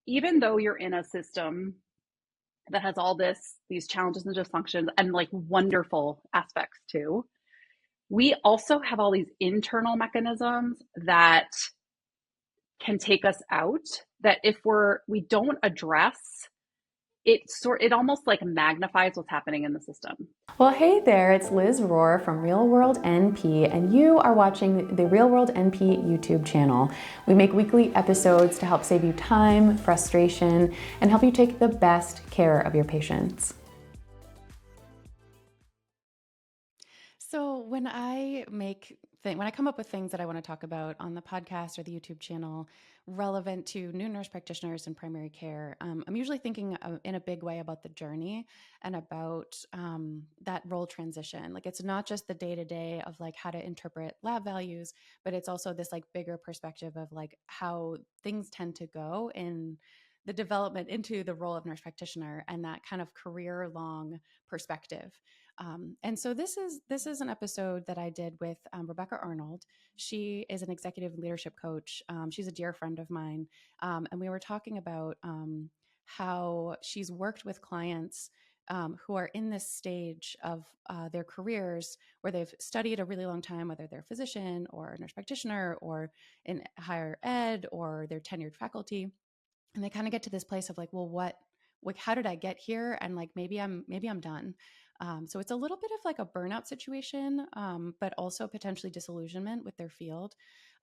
even though you're in a system that has all these challenges and dysfunctions and like wonderful aspects too, we also have all these internal mechanisms that can take us out, that if we don't address it almost like magnifies what's happening in the system. Well, hey there, it's Liz Rohr from Real World NP, and you are watching the Real World NP YouTube channel. We make weekly episodes to help save you time, frustration, and help you take the best care of your patients. So when I come up with things that I want to talk about on the podcast or the YouTube channel relevant to new nurse practitioners in primary care, I'm usually thinking in a big way about the journey and about that role transition. Like, it's not just the day-to-day of like how to interpret lab values, but it's also this like bigger perspective of like how things tend to go in the development into the role of nurse practitioner and that kind of career-long perspective. And so this is an episode that I did with Rebecca Arnold. She is an executive leadership coach. She's a dear friend of mine, and we were talking about how she's worked with clients who are in this stage of their careers where they've studied a really long time, whether they're a physician or a nurse practitioner or in higher ed or they're tenured faculty, and they kind of get to this place of like, well, how did I get here? And like, maybe I'm done. So it's a little bit of like a burnout situation, but also potentially disillusionment with their field.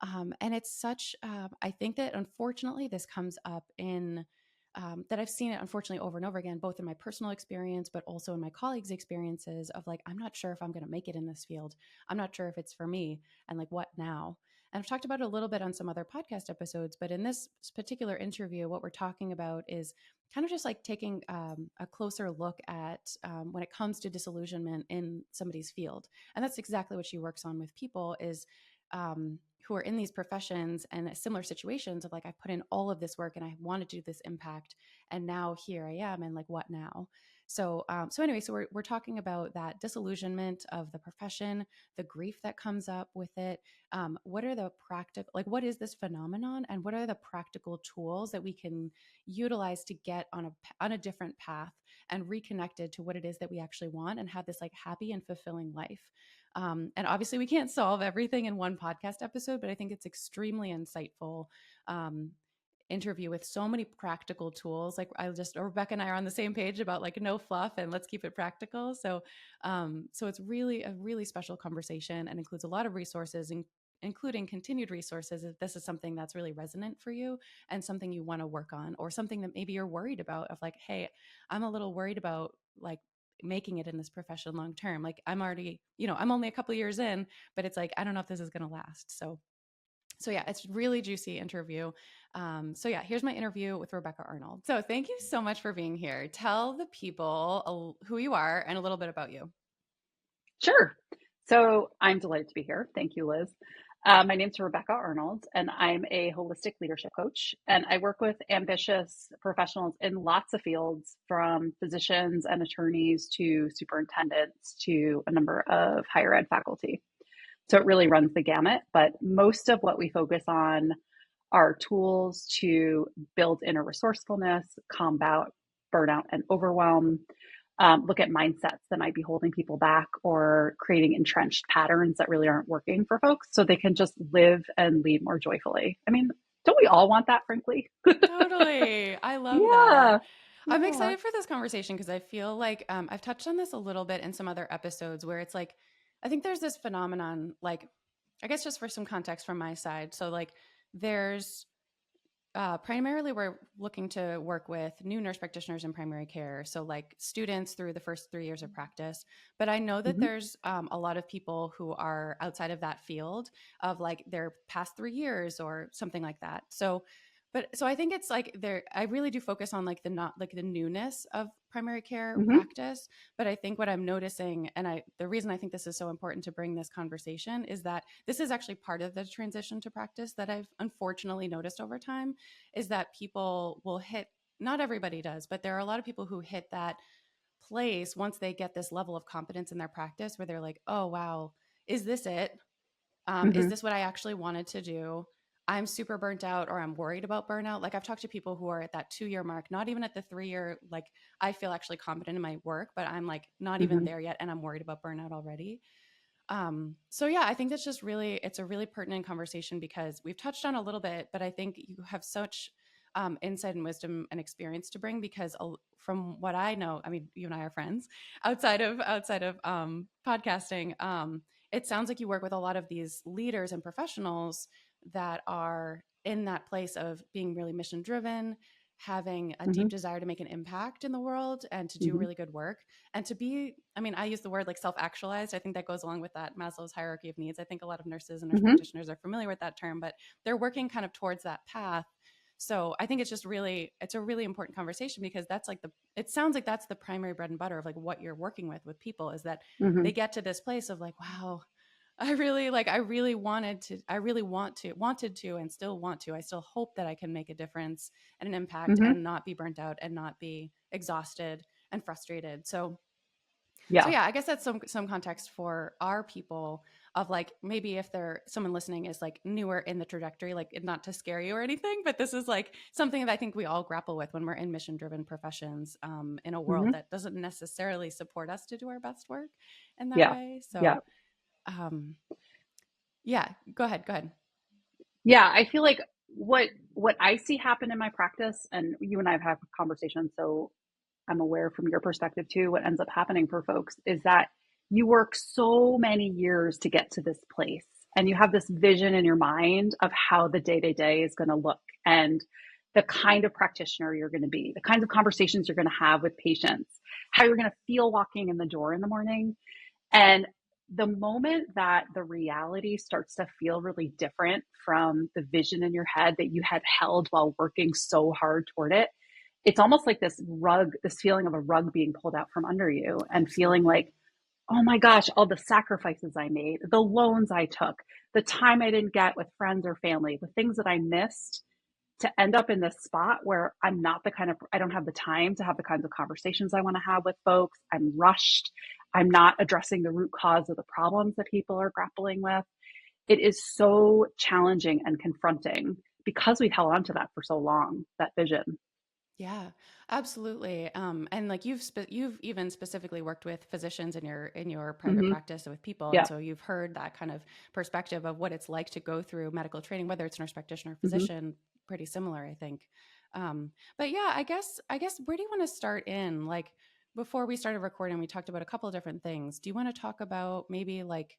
And it's I think that unfortunately this comes up that I've seen it unfortunately over and over again, both in my personal experience, but also in my colleagues' experiences of like, I'm not sure if I'm going to make it in this field. I'm not sure if it's for me. And like, what now? And I've talked about it a little bit on some other podcast episodes, but in this particular interview, what we're talking about is kind of just like taking a closer look at when it comes to disillusionment in somebody's field. And that's exactly what she works on with people is who are in these professions and similar situations of like, I put in all of this work and I wanted to do this impact. And now here I am. And like, what now? So anyway, so we're talking about that disillusionment of the profession, the grief that comes up with it. What are the what is this phenomenon, and what are the practical tools that we can utilize to get on a different path and reconnected to what it is that we actually want and have this like happy and fulfilling life. And obviously we can't solve everything in one podcast episode, but I think it's extremely insightful interview with so many practical tools. Like Rebecca and I are on the same page about like no fluff and let's keep it practical. So it's really a really special conversation and includes a lot of resources, including continued resources if this is something that's really resonant for you and something you want to work on, or something that maybe you're worried about of like, hey, I'm a little worried about like making it in this profession long term. Like I'm already, I'm only a couple of years in, but it's like, I don't know if this is going to last. So yeah, it's really juicy interview. So yeah, here's my interview with Rebecca Arnold. So thank you so much for being here. Tell the people who you are and a little bit about you. Sure. So I'm delighted to be here. Thank you, Liz. My name's Rebecca Arnold, and I'm a holistic leadership coach. And I work with ambitious professionals in lots of fields, from physicians and attorneys to superintendents to a number of higher ed faculty. So it really runs the gamut. But most of what we focus on are tools to build inner resourcefulness, combat burnout and overwhelm, look at mindsets that might be holding people back or creating entrenched patterns that really aren't working for folks so they can just live and lead more joyfully. I mean, don't we all want that, frankly? Totally. I love Yeah. that. I'm Yeah. excited for this conversation because I feel like I've touched on this a little bit in some other episodes where it's like, I think there's this phenomenon, like, I guess just for some context from my side. So, like, there's primarily, we're looking to work with new nurse practitioners in primary care. So, like students through the first 3 years of practice. But I know that Mm-hmm. there's a lot of people who are outside of that field of like their past 3 years or something like that. So I think it's like I really do focus on like not like the newness of primary care Mm-hmm. practice. But I think what I'm noticing, and the reason I think this is so important to bring this conversation is that this is actually part of the transition to practice that I've unfortunately noticed over time, is that people will hit, not everybody does, but there are a lot of people who hit that place once they get this level of competence in their practice where they're like, oh, wow, is this it? Is Mm-hmm. this what I actually wanted to do? I'm super burnt out or I'm worried about burnout. Like I've talked to people who are at that 2 year mark, not even at the 3 year, like I feel actually competent in my work, but I'm like not even Hmm. there yet. And I'm worried about burnout already. So yeah, I think that's just really, it's a really pertinent conversation because we've touched on a little bit, but I think you have such insight and wisdom and experience to bring because from what I know, I mean, you and I are friends outside of podcasting. It sounds like you work with a lot of these leaders and professionals that are in that place of being really mission driven, having a deep Hmm. desire to make an impact in the world and to do Hmm. really good work and to be, I mean, I use the word like self-actualized. I think that goes along with that Maslow's hierarchy of needs. I think a lot of nurses and nurse Hmm. practitioners are familiar with that term, but they're working kind of towards that path. So I think it's just really, it's a really important conversation because that's like it sounds like that's the primary bread and butter of like what you're working with people is that they Hmm. get to this place of like, wow, I really wanted to and still want to. I still hope that I can make a difference and an impact Hmm. and not be burnt out and not be exhausted and frustrated. So Yeah. yeah, I guess that's some context for our people of like maybe if they're someone listening is like newer in the trajectory, like not to scare you or anything, but this is like something that I think we all grapple with when we're in mission driven professions in a world Hmm. that doesn't necessarily support us to do our best work in that Yeah. way. Yeah. So um, yeah, go ahead, go ahead. Yeah. I feel like what I see happen in my practice, and you and I have had conversations, so I'm aware from your perspective too, what ends up happening for folks is that you work so many years to get to this place and you have this vision in your mind of how the day to day is going to look and the kind of practitioner you're going to be, the kinds of conversations you're going to have with patients, how you're going to feel walking in the door in the morning. And the moment that the reality starts to feel really different from the vision in your head that you had held while working so hard toward it, it's almost like this rug, this feeling of a rug being pulled out from under you and feeling Absolutely. like, oh my gosh, all the sacrifices I made, the loans I took, the time I didn't get with friends or family, the things that I missed to end up in this spot where I'm not the kind of, I don't have the time to have the kinds of conversations I want to have with folks. I'm rushed. I'm not addressing the root cause of the problems that people are grappling with. It is so challenging and confronting because we've held on to that for so long, that vision. Yeah, absolutely. And like you've even specifically worked with physicians in your private Hmm. practice with people, and Yeah. so you've heard that kind of perspective of what it's like to go through medical training, whether it's nurse practitioner or Hmm. physician. Pretty similar, I think. But yeah, I guess where do you want to start in? Like before we started recording, we talked about a couple of different things. Do you want to talk about maybe like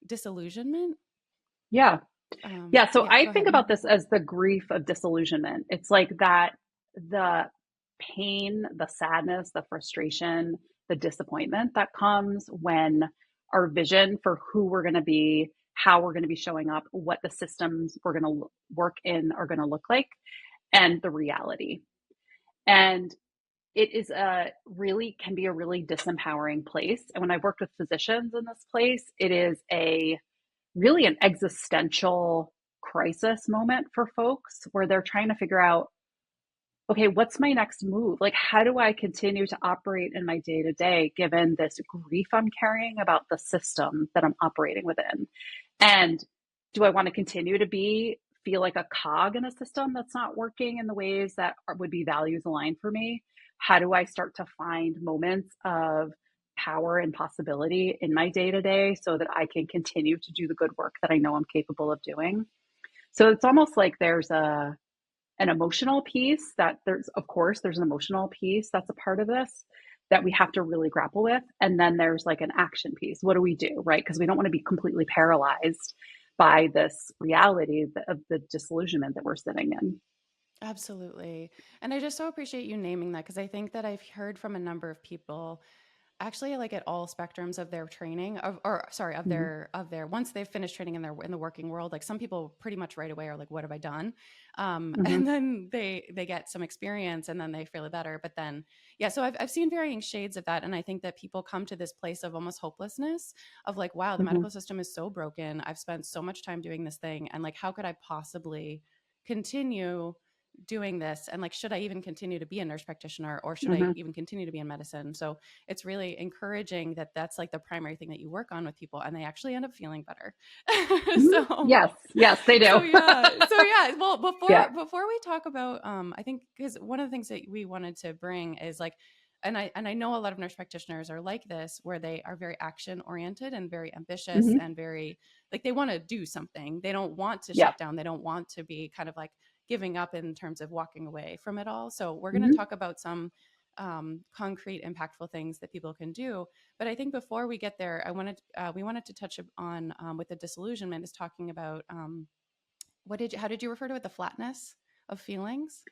disillusionment? Yeah. Yeah. So Yeah, I go think ahead. about this as the grief of disillusionment. It's like that the pain, the sadness, the frustration, the disappointment that comes when our vision for who we're going to be, how we're going to be showing up, what the systems we're going to work in are going to look like, and the reality. And it is a really can be a really disempowering place. And when I've worked with physicians in this place, it is a really an existential crisis moment for folks where they're trying to figure out, okay, what's my next move? Like, how do I continue to operate in my day to day given this grief I'm carrying about the system that I'm operating within? And do I want to continue to feel like a cog in a system that's not working in the ways that would be values aligned for me? How do I start to find moments of power and possibility in my day to day so that I can continue to do the good work that I know I'm capable of doing? So it's almost like there's an emotional piece that there's, of course, there's an emotional piece that's a part of this that we have to really grapple with. And then there's like an action piece. What do we do, right? Because we don't want to be completely paralyzed by this reality of the disillusionment that we're sitting in. Absolutely. And I just so appreciate you naming that because I think that I've heard from a number of people actually like at all spectrums of their training or sorry Mm-hmm. of their once they've finished training in the working world, like some people pretty much right away are like, what have I done? Mm-hmm. And then they get some experience and then they feel better, but then yeah, so I've seen varying shades of that, and I think that people come to this place of almost hopelessness of like, wow, the Mm-hmm. medical system is so broken, I've spent so much time doing this thing, and like how could I possibly continue doing this, and like, should I even continue to be a nurse practitioner, or should I Hmm. even continue to be in medicine? So it's really encouraging that that's like the primary thing that you work on with people, and they actually end up feeling better. Hmm. so Yes, yes, they do. so yeah, well, Yeah. before we talk about I think, because one of the things that we wanted to bring is like, and I know a lot of nurse practitioners are like this, where they are very action oriented and very ambitious Hmm. and very like, they want to do something. They don't want to Yeah. shut down. They don't want to be kind of like giving up in terms of walking away from it all. So we're going to Hmm. talk about some concrete, impactful things that people can do. But I think before we get there, we wanted to touch on with the disillusionment, is talking about how did you refer to it? The flatness of feelings.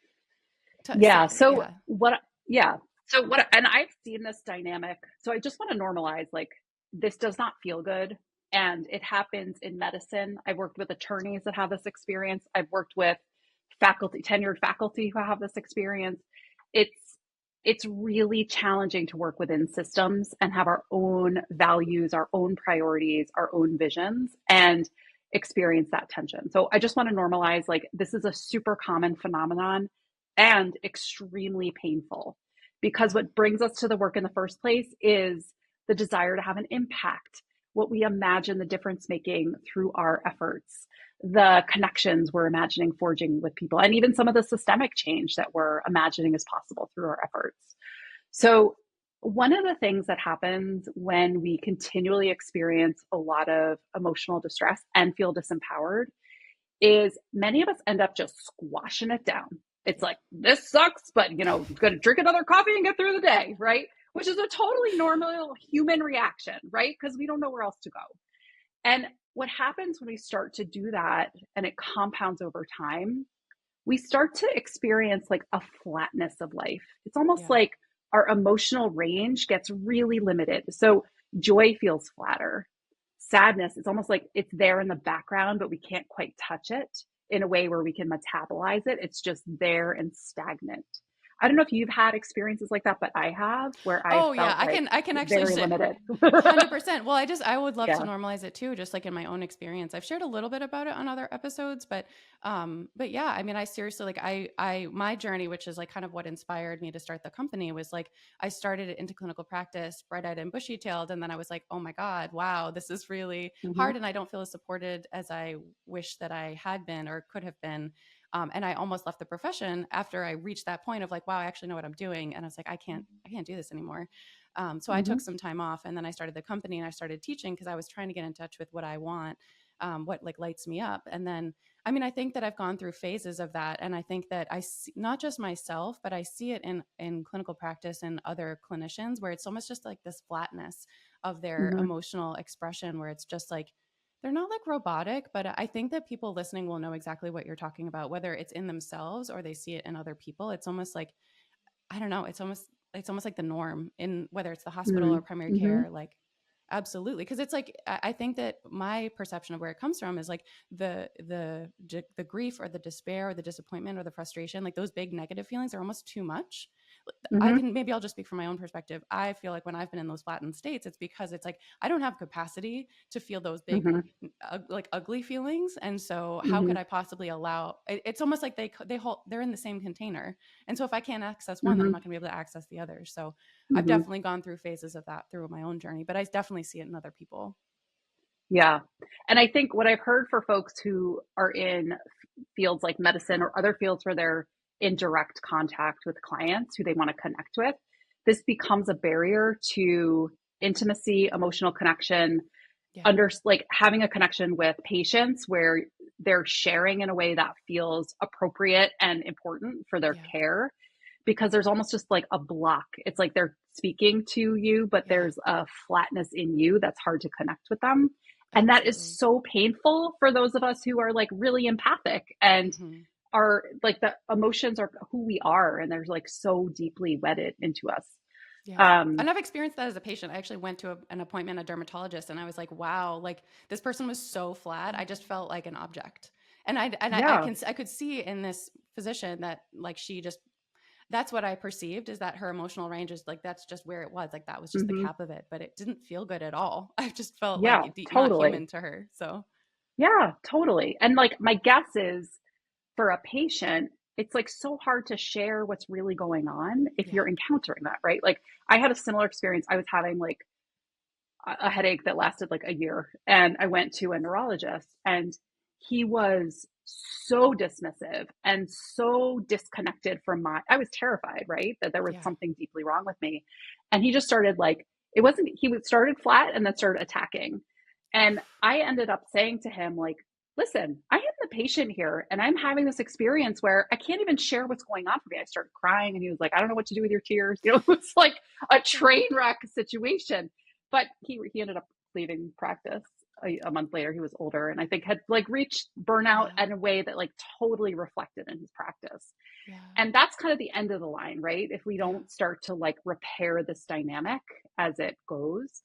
Yeah. So Yeah, what, yeah. So what, and I've seen this dynamic. So I just want to normalize, like, this does not feel good. And it happens in medicine. I've worked with attorneys that have this experience. I've worked with faculty, tenured faculty who have this experience. It's, it's really challenging to work within systems and have our own values, our own priorities, our own visions, and experience that tension. So I just want to normalize, like, this is a super common phenomenon and extremely painful, because yeah, what brings us to the work in the first place is the desire to have an impact, what we imagine the difference making through our efforts, the connections we're imagining forging with people, and even some of the systemic change that we're imagining is possible through our efforts. So one of the things that happens when we continually experience a lot of emotional distress and feel disempowered is many of us end up just squashing it down. It's yeah, like, this sucks, but going to drink another coffee and get through the day, right? Which is a totally normal human reaction, right? Because we don't know where else to go. And what happens when we start to do that and it compounds over time, we start to experience like a flatness of life. It's almost yeah, like our emotional range gets really limited. So joy feels flatter. Sadness, it's almost like it's there in the background, but we can't quite touch it in a way where we can metabolize it. It's just there and stagnant. I don't know if you've had experiences like that, but I have, where I Oh yeah, felt like I can actually very share limited. 100%. Well, I would love to Yeah. normalize it too, just like in my own experience. I've shared a little bit about it on other episodes, but yeah, I mean, I seriously, like, my journey, which is like kind of what inspired me to start the company, was like, I started it into clinical practice, bright-eyed and bushy-tailed, and then I was like, oh my God, wow, this is really Hmm. hard, and I don't feel as supported as I wish that I had been or could have been. And I almost left the profession after I reached that point of like, wow, I actually know what I'm doing. And I was like, I can't do this anymore. So I took Hmm. some time off, and then I started the company and I started teaching because I was trying to get in touch with what I want, what like lights me up. And then, I mean, I think that I've gone through phases of that. And I think that I see, not just myself, but I see it in clinical practice and other clinicians, where it's almost just like this flatness of their Hmm. emotional expression, where it's just like, they're not like robotic, but I think that people listening will know exactly what you're talking about, whether it's in themselves or they see it in other people. It's almost like, I don't know, it's almost like the norm in whether it's the hospital or primary Hmm. care, like, absolutely, because it's like, I think that my perception of where it comes from is like the grief or the despair or the disappointment or the frustration, like those big negative feelings are almost too much. Hmm. Maybe I'll just speak from my own perspective. I feel like when I've been in those flattened states, it's because it's like I don't have capacity to feel those big, Hmm. like ugly feelings, and so how could Hmm. I possibly allow? It's almost like they're in the same container, and so if I can't access one, then I'm Hmm. not going to be able to access the other. So I've Hmm. definitely gone through phases of that through my own journey, but I definitely see it in other people. Yeah. And I think what I've heard for folks who are in fields like medicine or other fields where they're in direct contact with clients who they want to connect with, this becomes a barrier to intimacy, emotional connection, Yeah, under like having a connection with patients where they're sharing in a way that feels appropriate and important for their yeah, care, because there's almost just like a block. It's like they're speaking to you, but yeah, there's a flatness in you that's hard to connect with them. And that is absolutely. so painful for those of us who are like really empathic and Hmm. are like, the emotions are who we are and they're like so deeply wedded into us. Yeah. Um, And I've experienced that as a patient. I actually went to an appointment, a dermatologist, and I was like, wow, like this person was so flat. I just felt like an object. yeah. I could see in this physician that like she just, that's what I perceived, is that her emotional range is like, that's just where it was. Like that was just the Hmm. cap of it, but it didn't feel good at all. I just felt like Yeah, not totally. human to her. So Yeah, totally. And like my guess is for a patient, it's like so hard to share what's really going on if Yeah. you're encountering that, right? Like I had a similar experience. I was having like a headache that lasted like a year. And I went to a neurologist and he was so dismissive and so disconnected from I was terrified, right? That there was Yeah. something deeply wrong with me. And he just started like, it wasn't, he would started flat and then started attacking. And I ended up saying to him, like, listen, I am the patient here and I'm having this experience where I can't even share what's going on for me. I started crying and he was like, I don't know what to do with your tears. You know, it was like a train wreck situation. But he ended up leaving practice a month later. He was older and I think had like reached burnout Yeah. in a way that like totally reflected in his practice. Yeah. And that's kind of the end of the line, right? If we Yeah. don't start to like repair this dynamic as it goes.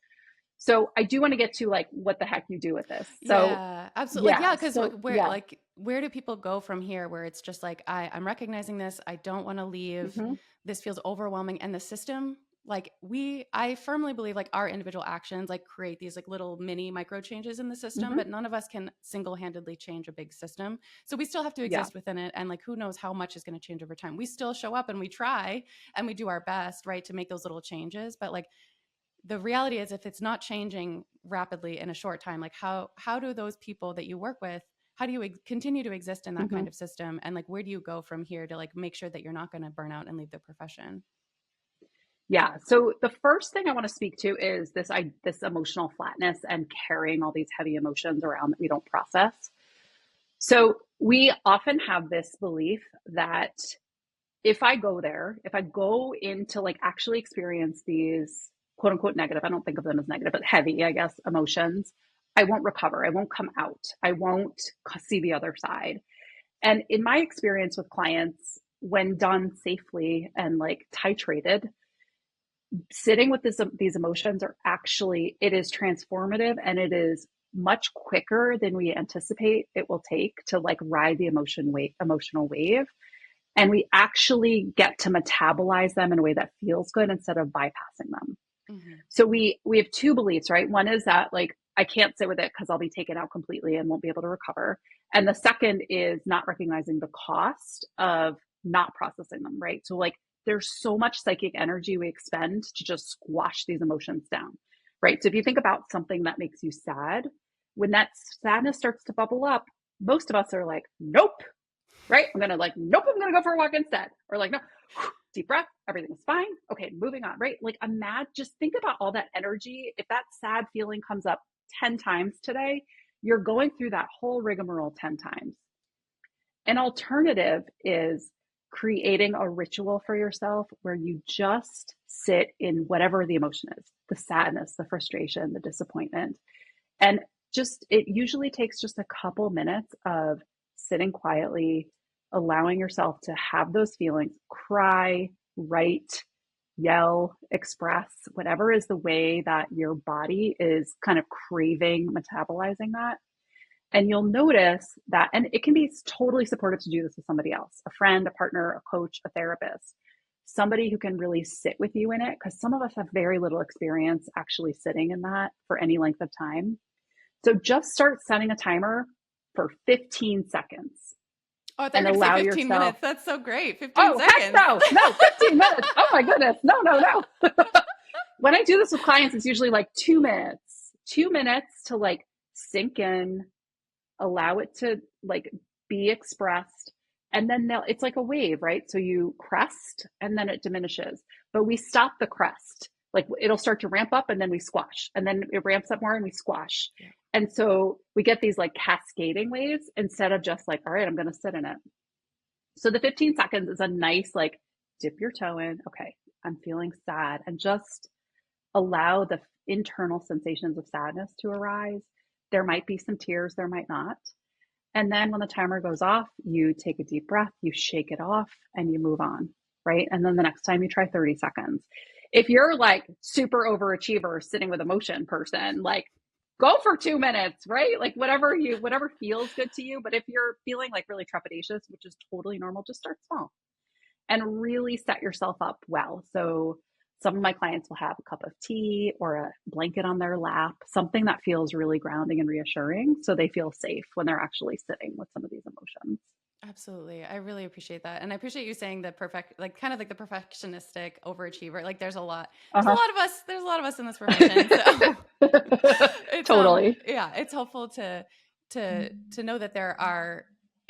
So I do want to get to like what the heck you do with this. So Yeah, absolutely. Like, yeah, yeah, because so where yeah. like where do people go from here where it's just like I'm recognizing this, I don't want to leave. Hmm. This feels overwhelming and the system like I firmly believe like our individual actions like create these like little mini micro changes in the system, Hmm. but none of us can single-handedly change a big system. So we still have to Yeah. exist within it and like who knows how much is going to change over time. We still show up and we try and we do our best, right, to make those little changes, but like the reality is if it's not changing rapidly in a short time, like how do those people that you work with, how do you continue to exist in that Hmm. kind of system, and like where do you go from here to like make sure that you're not going to burn out and leave the profession? Yeah. So the first thing I want to speak to is this emotional flatness and carrying all these heavy emotions around that we don't process. So we often have this belief that if I go into like actually experience these quote unquote negative, I don't think of them as negative, but heavy, I guess, emotions, I won't recover. I won't come out. I won't see the other side. And in my experience with clients, when done safely and like titrated, sitting with these emotions are actually, it is transformative and it is much quicker than we anticipate it will take to like ride the emotional wave, and we actually get to metabolize them in a way that feels good instead of bypassing them. Mm-hmm. So we have two beliefs, right? One is that like I can't sit with it because I'll be taken out completely and won't be able to recover. And the second is not recognizing the cost of not processing them, right? So like there's so much psychic energy we expend to just squash these emotions down, right? So if you think about something that makes you sad, when that sadness starts to bubble up, most of us are like, nope, right? Nope, I'm gonna go for a walk instead. Or like, no, deep breath, everything's fine. Okay, moving on, right? Like imagine, just think about all that energy. If that sad feeling comes up 10 times today, you're going through that whole rigmarole 10 times. An alternative is creating a ritual for yourself where you just sit in whatever the emotion is, the sadness, the frustration, the disappointment. And just, it usually takes just a couple minutes of sitting quietly, allowing yourself to have those feelings, cry, write, yell, express, whatever is the way that your body is kind of craving, metabolizing that. And you'll notice that, and it can be totally supportive to do this with somebody else, a friend, a partner, a coach, a therapist, somebody who can really sit with you in it. Because some of us have very little experience actually sitting in that for any length of time. So just start setting a timer for 15 seconds Oh, I thought you and were going to say allow 15 yourself, minutes. That's so great. 15 oh, heck seconds. no, no, 15 minutes. Oh my goodness. No, no, no. When I do this with clients, it's usually like 2 minutes, 2 minutes to like sink in, allow it to like be expressed. And then it's like a wave, right? So you crest and then it diminishes, but we stop the crest. Like it'll start to ramp up and then we squash, and then it ramps up more and we squash. Yeah. And so we get these like cascading waves instead of just like, all right, I'm going to sit in it. So the 15 seconds is a nice, like, dip your toe in. Okay, I'm feeling sad, and just allow the internal sensations of sadness to arise. There might be some tears, there might not. And then when the timer goes off, you take a deep breath, you shake it off, and you move on, right? And then the next time you try 30 seconds. If you're like super overachiever, sitting with emotion person, like go for 2 minutes, right? Like whatever feels good to you. But if you're feeling like really trepidatious, which is totally normal, just start small and really set yourself up well. So some of my clients will have a cup of tea or a blanket on their lap, something that feels really grounding and reassuring so they feel safe when they're actually sitting with some of these emotions. Absolutely. I really appreciate that. And I appreciate you saying the perfect, like kind of like the perfectionistic overachiever. Like Uh-huh. there's a lot of us in this profession. So it's Totally. yeah, it's helpful to know that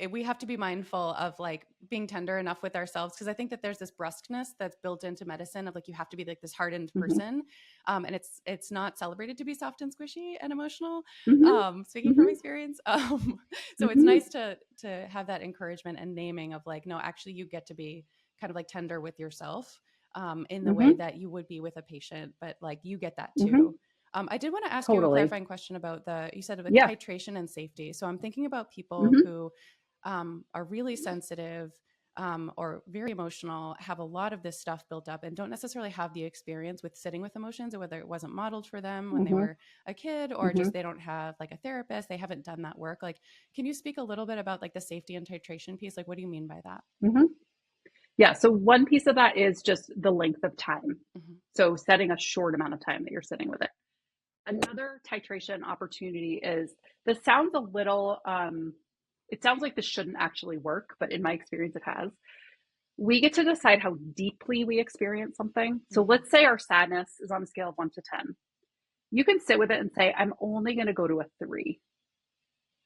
we have to be mindful of like being tender enough with ourselves, because I think that there's this brusqueness that's built into medicine of like you have to be like this hardened Hmm. person, and it's not celebrated to be soft and squishy and emotional. Hmm. Speaking from Hmm. experience, so it's Hmm. nice to have that encouragement and naming of like, no, actually, you get to be kind of like tender with yourself, in the way Hmm. that you would be with a patient, but like you get that Hmm. too. I did want to ask you a Totally. clarifying question about you said with Yeah. titration and safety. So I'm thinking about people Hmm. who are really sensitive, or very emotional, have a lot of this stuff built up and don't necessarily have the experience with sitting with emotions, or whether it wasn't modeled for them when they Hmm. were a kid, or Hmm. just they don't have like a therapist, they haven't done that work. Like, can you speak a little bit about like the safety and titration piece? Like, what do you mean by that? Hmm. Yeah. So one piece of that is just the length of time. Hmm. So setting a short amount of time that you're sitting with it. Another titration opportunity is, this sounds a little, it sounds like this shouldn't actually work, but in my experience, it has. We get to decide how deeply we experience something. So Hmm. let's say our sadness is on a scale of 1 to 10. You can sit with it and say, I'm only going to go to a 3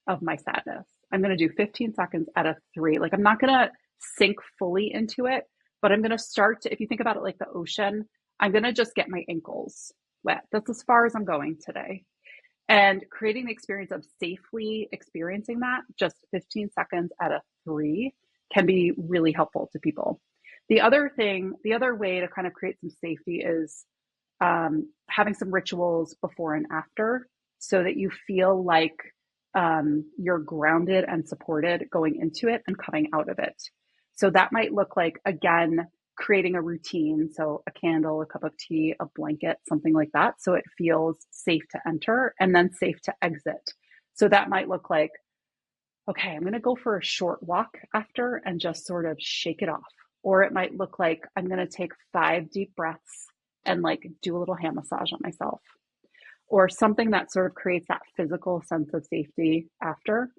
of my sadness. I'm going to do 15 seconds at a 3. Like, I'm not going to sink fully into it, but I'm going to start to, if you think about it like the ocean, I'm going to just get my ankles wet. That's as far as I'm going today. And creating the experience of safely experiencing that, just 15 seconds at a 3, can be really helpful to people. The other way to kind of create some safety is, having some rituals before and after, so that you feel like, you're grounded and supported going into it and coming out of it. So that might look like, again, creating a routine. So a candle, a cup of tea, a blanket, something like that. So it feels safe to enter and then safe to exit. So that might look like, okay, I'm going to go for a short walk after and just sort of shake it off. Or it might look like, I'm going to take 5 deep breaths and like do a little hand massage on myself, or something that sort of creates that physical sense of safety after.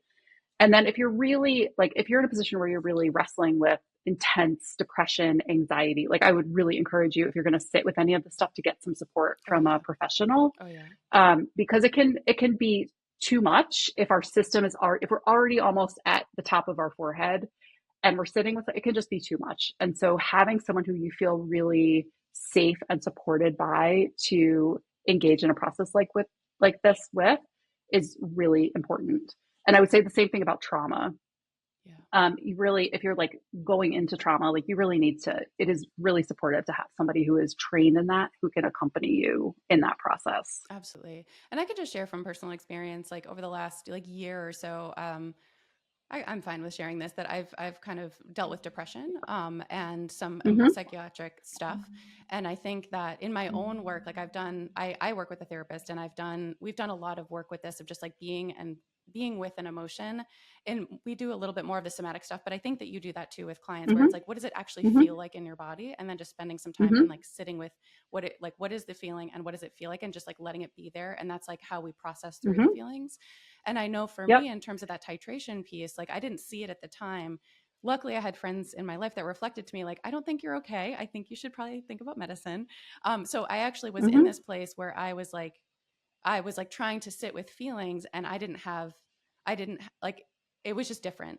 And then if you're really like, if you're in a position where you're really wrestling with intense depression, anxiety, like, I would really encourage you, if you're going to sit with any of the stuff, to get some support Oh from a yeah. professional, Oh yeah. because it can be too much if our system is already, if we're already almost at the top of our forehead and we're sitting with it, it can just be too much. And so having someone who you feel really safe and supported by to engage in a process like this with is really important. And I would say the same thing about trauma. Yeah. You really, if you're like going into trauma, like, you really need to, it is really supportive to have somebody who is trained in that, who can accompany you in that process. Absolutely. And I could just share from personal experience, like over the last like year or so, I'm fine with sharing this, that I've kind of dealt with depression, and some Mm-hmm. psychiatric stuff, and I think that in my own work, like I work with a therapist, and we've done a lot of work with this of just like being with an emotion, and we do a little bit more of the somatic stuff, but I think that you do that too with clients, where Mm-hmm. it's like, what does it actually Mm-hmm. feel like in your body, and then just spending some time and Mm-hmm. like sitting with what is the feeling and what does it feel like, and just like letting it be there, and that's like how we process through the Mm-hmm. feelings. And I know for Yep. me, in terms of that titration piece, like I didn't see it at the time. Luckily, I had friends in my life that reflected to me, like, I don't think you're okay. I think you should probably think about medicine. So I actually was in Mm-hmm. this place where I was like trying to sit with feelings, and I didn't like, it was just different.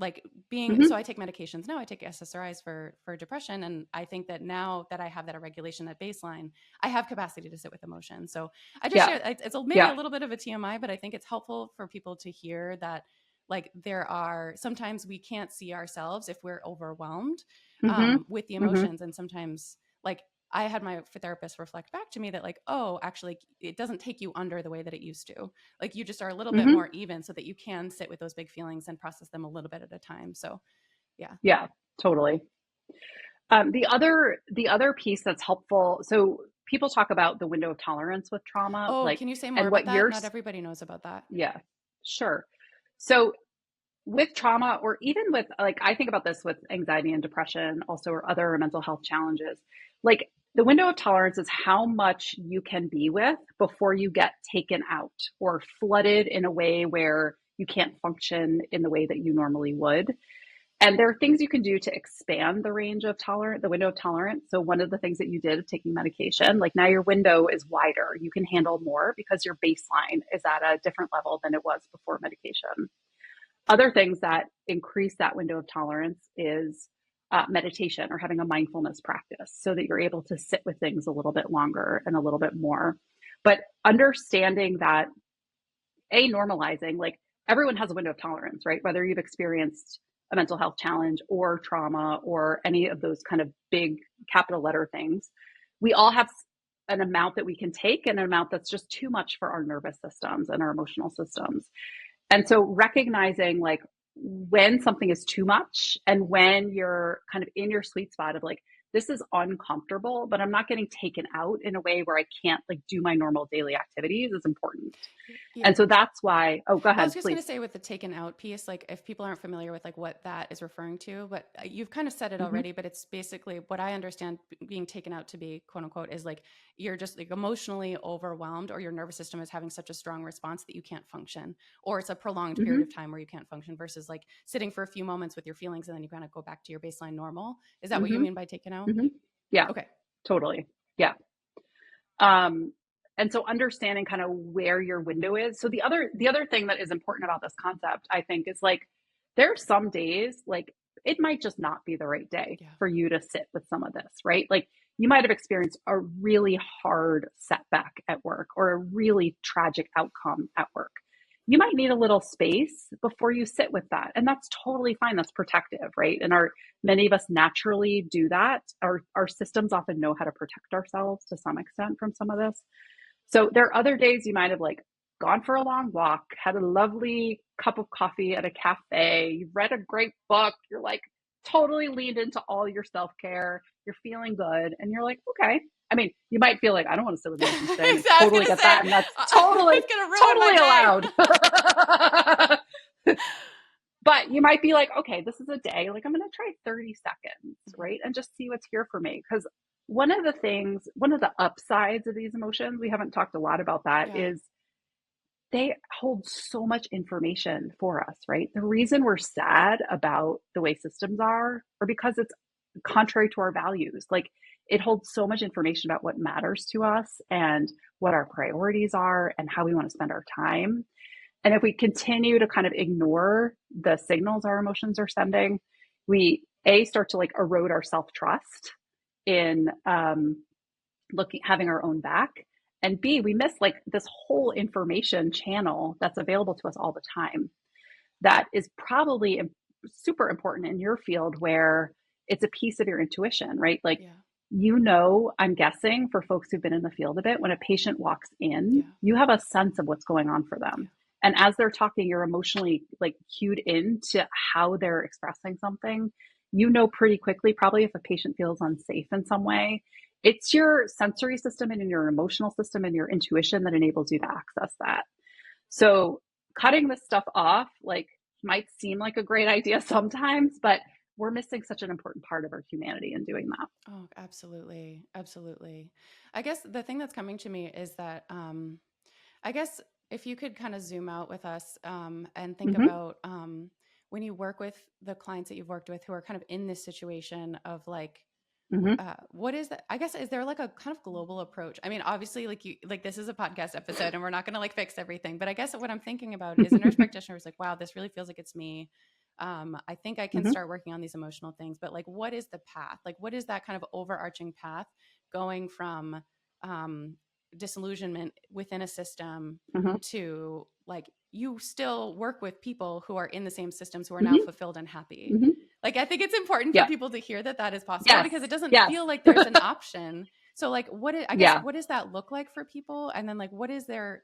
Like being, so Mm-hmm. I take medications now. I take SSRIs for depression, and I think that now that I have that regulation at baseline, I have capacity to sit with emotion. So I just Yeah. share. It's maybe Yeah. a little bit of a TMI, but I think it's helpful for people to hear that. Like there are sometimes we can't see ourselves if we're overwhelmed, Mm-hmm. with the Mm-hmm. emotions, and sometimes like I had my therapist reflect back to me that like, oh, actually, it doesn't take you under the way that it used to. Like you just are a little bit Mm-hmm. more even, so that you can sit with those big feelings and process them a little bit at a time. So yeah. Yeah, totally. The other piece that's helpful. So people talk about the window of tolerance with trauma, Oh, like, can you say more and about what that? you're, Not everybody knows about that. yeah, sure. So with trauma, or even with, like, I think about this with anxiety and depression also, or other mental health challenges, like, the window of tolerance is how much you can be with before you get taken out or flooded in a way where you can't function in the way that you normally would. And there are things you can do to expand the range of the window of tolerance. So one of the things that you did of taking medication, like now your window is wider. You can handle more because your baseline is at a different level than it was before medication. Other things that increase that window of tolerance is meditation or having a mindfulness practice so that you're able to sit with things a little bit longer and a little bit more. But understanding that, normalizing, like everyone has a window of tolerance, right? Whether you've experienced a mental health challenge or trauma or any of those kind of big capital letter things, we all have an amount that we can take and an amount that's just too much for our nervous systems and our emotional systems. And so recognizing like when something is too much and when you're kind of in your sweet spot of like, this is uncomfortable, but I'm not getting taken out in a way where I can't like do my normal daily activities is important. Yeah. And so that's why, oh, go Well, I ahead, was just going please. to say with the taken out piece, like if people aren't familiar with like what that is referring to, but you've kind of said it Mm-hmm. already, but it's basically what I understand being taken out to be, quote unquote, is like you're just like emotionally overwhelmed or your nervous system is having such a strong response that you can't function, or it's a prolonged period Mm-hmm. of time where you can't function versus like sitting for a few moments with your feelings and then you kind of go back to your baseline normal. Is that what you Mm-hmm. mean by taken out? Mm-hmm. Yeah, Okay. totally. Yeah. Um, and so understanding kind of where your window is. So the other thing that is important about this concept, I think, is like there are some days like it might just not be the right day Yeah. for you to sit with some of this, right? Like you might have experienced a really hard setback at work or a really tragic outcome at work. You might need a little space before you sit with that. And that's totally fine. That's protective, right? And many of us naturally do that. Our systems often know how to protect ourselves to some extent from some of this. So there are other days you might have like gone for a long walk, had a lovely cup of coffee at a cafe, you've read a great book, you're like totally leaned into all your self-care, you're feeling good, and you're like, okay. I mean, you might feel like I don't want to sit with emotions today, and I Exactly. I was totally gonna get say that, and that's totally, it's gonna ruin my totally day. allowed. But you might be like, okay, this is a day, like I'm going to try 30 seconds, Mhm. right? And just see what's here for me. Because one of the upsides of these emotions, we haven't talked a lot about that, Yeah. is they hold so much information for us, right? The reason we're sad about the way systems are, or because it's contrary to our values. Like it holds so much information about what matters to us and what our priorities are and how we want to spend our time. And if we continue to kind of ignore the signals our emotions are sending, we start to like erode our self trust in having our own back, and B, we miss like this whole information channel that's available to us all the time. That is probably super important in your field where it's a piece of your intuition, right? Like Yeah. I'm guessing for folks who've been in the field a bit, when a patient walks in, Yeah. you have a sense of what's going on for Yeah. them. And as they're talking, you're emotionally like cued into how they're expressing something. You know pretty quickly, probably if a patient feels unsafe in some way. It's your sensory system and your emotional system and your intuition that enables you to access that. So cutting this stuff off, like, might seem like a great idea sometimes, but we're missing such an important part of our humanity in doing that. Oh, absolutely. Absolutely. I guess the thing that's coming to me is that I guess if you could kind of zoom out with us and think Mm-hmm. about when you work with the clients that you've worked with who are kind of in this situation of like, Mm-hmm. what is that? I guess, is there like a kind of global approach? I mean, obviously, like this is a podcast episode and we're not going to like fix everything, but I guess what I'm thinking about is a nurse practitioner is like, wow, this really feels like it's me. I think I can Mm-hmm. start working on these emotional things, but like, what is the path? Like, what is that kind of overarching path going from um, disillusionment within a system Mm-hmm. to like, you still work with people who are in the same systems who are now Mm-hmm. fulfilled and happy. Mm-hmm. Like, I think it's important for Yeah. people to hear that that is possible Yes. because it doesn't Yes. feel like there's an option. So like, I guess, Yeah. what does that look like for people? And then like, what is the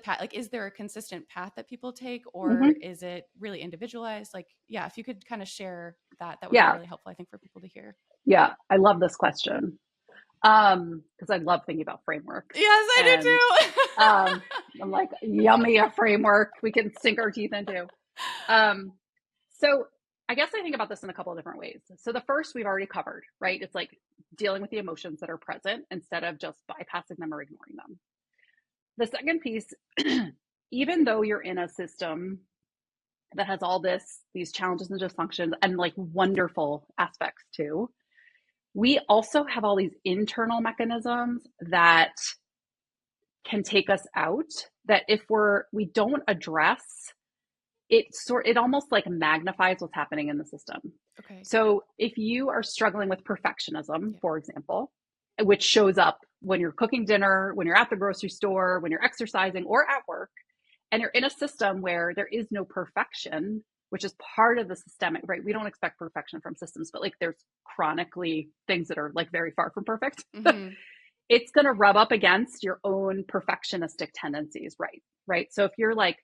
path? Like, is there a consistent path that people take or Mm-hmm. is it really individualized? Like, yeah, if you could kind of share that, that would be Yeah. really helpful, I think, for people to hear. Yeah. I love this question. Because I love thinking about frameworks. Yes, And I do too. I'm like, yummy, a framework we can sink our teeth into. Um, so I guess I think about this in a couple of different ways. So the first we've already covered, right? It's like dealing with the emotions that are present instead of just bypassing them or ignoring them. The second piece, even though you're in a system that has all these challenges and dysfunctions and like wonderful aspects too. We also have all these internal mechanisms that can take us out, that if we don't address it almost like magnifies what's happening in the system. Okay. So if you are struggling with perfectionism, Yeah. for example, which shows up when you're cooking dinner, when you're at the grocery store, when you're exercising or at work, and you're in a system where there is no perfection, which is part of the systemic, right? We don't expect perfection from systems, but like there's chronically things that are like very far from perfect. Mm-hmm. It's going to rub up against your own perfectionistic tendencies, right? Right. So if you're like,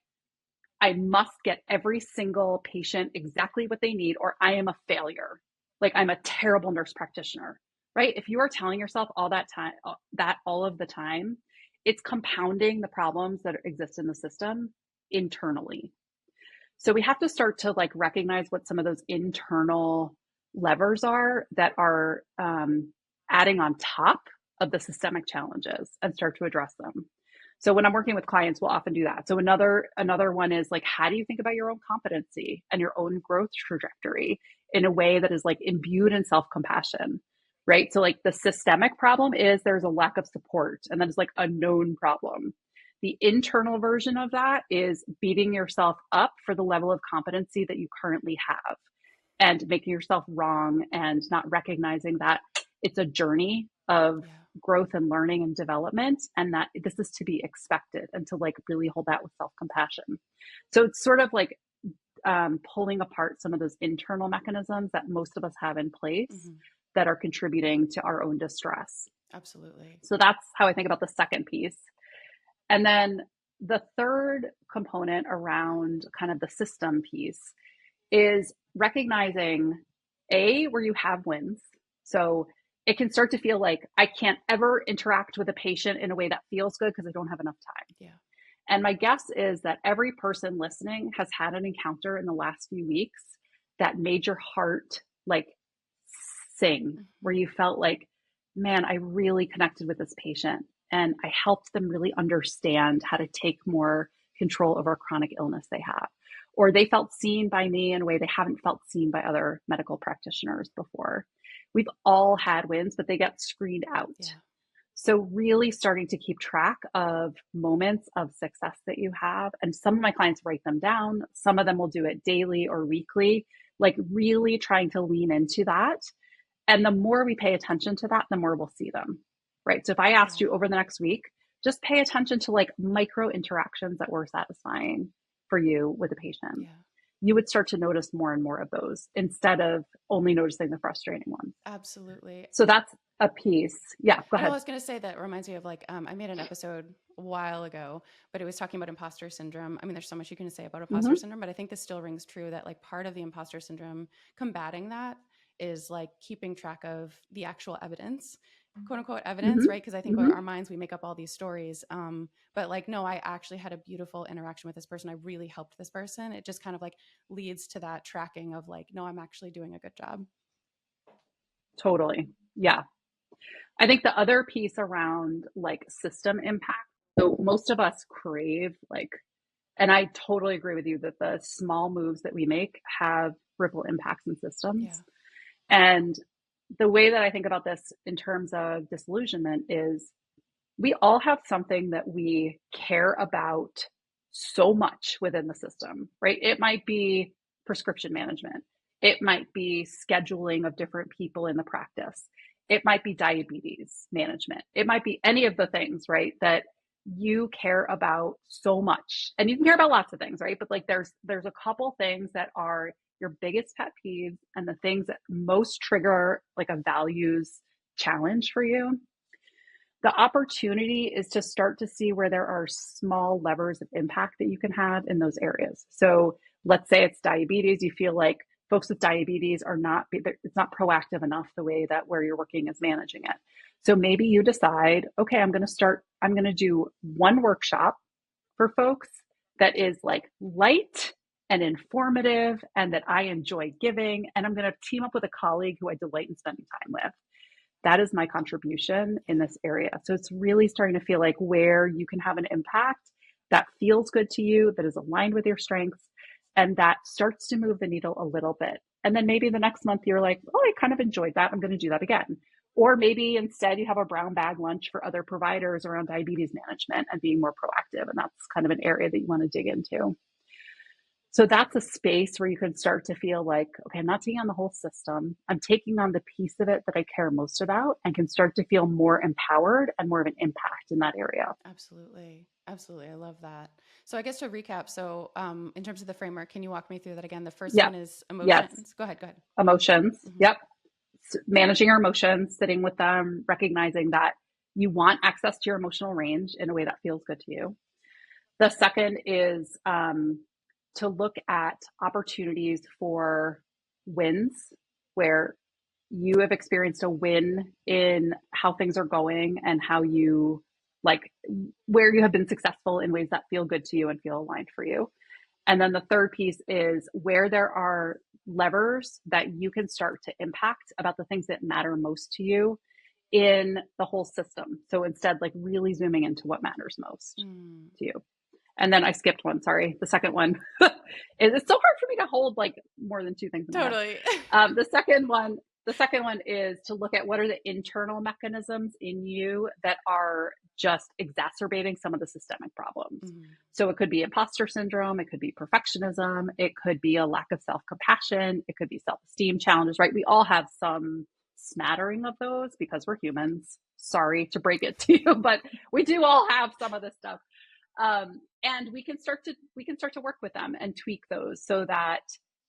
I must get every single patient exactly what they need, or I am a failure. Like I'm a terrible nurse practitioner, right? If you are telling yourself all that time, that all of the time, it's compounding the problems that exist in the system internally. So we have to start to like recognize what some of those internal levers are that are adding on top of the systemic challenges and start to address them. So when I'm working with clients, we'll often do that. So another one is like, how do you think about your own competency and your own growth trajectory in a way that is like imbued in self-compassion, right? So like the systemic problem is there's a lack of support, and that is like a known problem. The internal version of that is beating yourself up for the level of competency that you currently have and making yourself wrong and not recognizing that it's a journey of growth and learning and development, and that this is to be expected, and to like really hold that with self-compassion. So it's sort of like pulling apart some of those internal mechanisms that most of us have in place that are contributing to our own distress. Absolutely. So that's how I think about the second piece. And then the third component around kind of the system piece is recognizing where you have wins. So it can start to feel like I can't ever interact with a patient in a way that feels good because I don't have enough time. Yeah. And my guess is that every person listening has had an encounter in the last few weeks that made your heart like sing, where you felt like, man, I really connected with this patient and I helped them really understand how to take more control over a chronic illness they have. Or they felt seen by me in a way they haven't felt seen by other medical practitioners before. We've all had wins, but they get screened out. Yeah. So really starting to keep track of moments of success that you have. And some of my clients write them down. Some of them will do it daily or weekly, like really trying to lean into that. And the more we pay attention to that, the more we'll see them, right? So if I asked you over the next week, just pay attention to like micro interactions that were satisfying for you with a patient. You would start to notice more and more of those instead of only noticing the frustrating ones. Absolutely. So that's a piece. Yeah, go ahead. I was going to say that reminds me of like, I made an episode a while ago, but it was talking about imposter syndrome. I mean, there's so much you can say about imposter syndrome, but I think this still rings true that like part of the imposter syndrome, combating that is like keeping track of the actual evidence, quote unquote evidence, right? Because I think our minds, we make up all these stories. But like, no, I actually had a beautiful interaction with this person. I really helped this person. It just kind of like leads to that tracking of like, no, I'm actually doing a good job. Totally. Yeah. I think the other piece around like system impact. So most of us crave like, and I totally agree with you that the small moves that we make have ripple impacts in systems. And the way that I think about this in terms of disillusionment is we all have something that we care about so much within the system, right? It might be prescription management. It might be scheduling of different people in the practice. It might be diabetes management. It might be any of the things, right, that you care about so much. And you can care about lots of things, right? But like there's a couple things that are your biggest pet peeves and the things that most trigger like a values challenge for you. The opportunity is to start to see where there are small levers of impact that you can have in those areas. So let's say it's diabetes. You feel like folks with diabetes it's not proactive enough the way that where you're working is managing it. So maybe you decide, okay, I'm going to do one workshop for folks that is like light and informative and that I enjoy giving. And I'm going to team up with a colleague who I delight in spending time with. That is my contribution in this area. So it's really starting to feel like where you can have an impact that feels good to you, that is aligned with your strengths, And that starts to move the needle a little bit. And then maybe the next month you're like, oh, I kind of enjoyed that. I'm going to do that again. Or maybe instead you have a brown bag lunch for other providers around diabetes management and being more proactive. And that's kind of an area that you want to dig into. So that's a space where you can start to feel like, okay, I'm not taking on the whole system. I'm taking on the piece of it that I care most about and can start to feel more empowered and more of an impact in that area. Absolutely. Absolutely. I love that. So I guess to recap, so in terms of the framework, can you walk me through that again? The first Yep. one is Yes. emotions. Go ahead. Go ahead. Emotions. Mm-hmm. Yep. Managing our emotions, sitting with them, recognizing that you want access to your emotional range in a way that feels good to you. The second is to look at opportunities for wins where you have experienced a win in how things are going and how you like where you have been successful in ways that feel good to you and feel aligned for you. And then the third piece is where there are levers that you can start to impact about the things that matter most to you in the whole system. So instead, like really zooming into what matters most Mm. to you. And then I skipped one. Sorry. The second one is it's so hard for me to hold like more than two things in my head. Totally. The second one is to look at what are the internal mechanisms in you that are just exacerbating some of the systemic problems. Mm-hmm. So it could be imposter syndrome, it could be perfectionism, it could be a lack of self-compassion, it could be self-esteem challenges, right? We all have some smattering of those because we're humans. Sorry to break it to you, but we do all have some of this stuff. And we can start to work with them and tweak those so that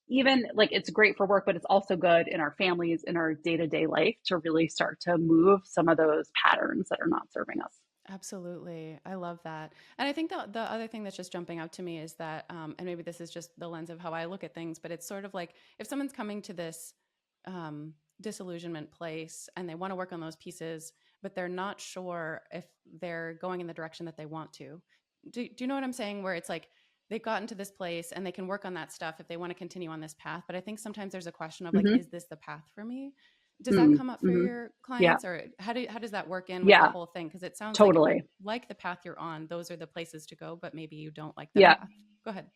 even like it's great for work, but it's also good in our families, in our day-to-day life to really start to move some of those patterns that are not serving us. Absolutely. I love that. And I think the other thing that's just jumping out to me is that, and maybe this is just the lens of how I look at things, but it's sort of like if someone's coming to this disillusionment place and they want to work on those pieces, but they're not sure if they're going in the direction that they want to. Do you know what I'm saying? Where it's like they've gotten to this place and they can work on that stuff if they want to continue on this path. But I think sometimes there's a question of like, Mm-hmm. is this the path for me? Does that come up for Mm-hmm. your Yeah. clients, or how does that work in with the Yeah. whole thing? Because it sounds like if you Totally. like the path you're on, those are the places to go, but maybe you don't like the Yeah. path. Go ahead.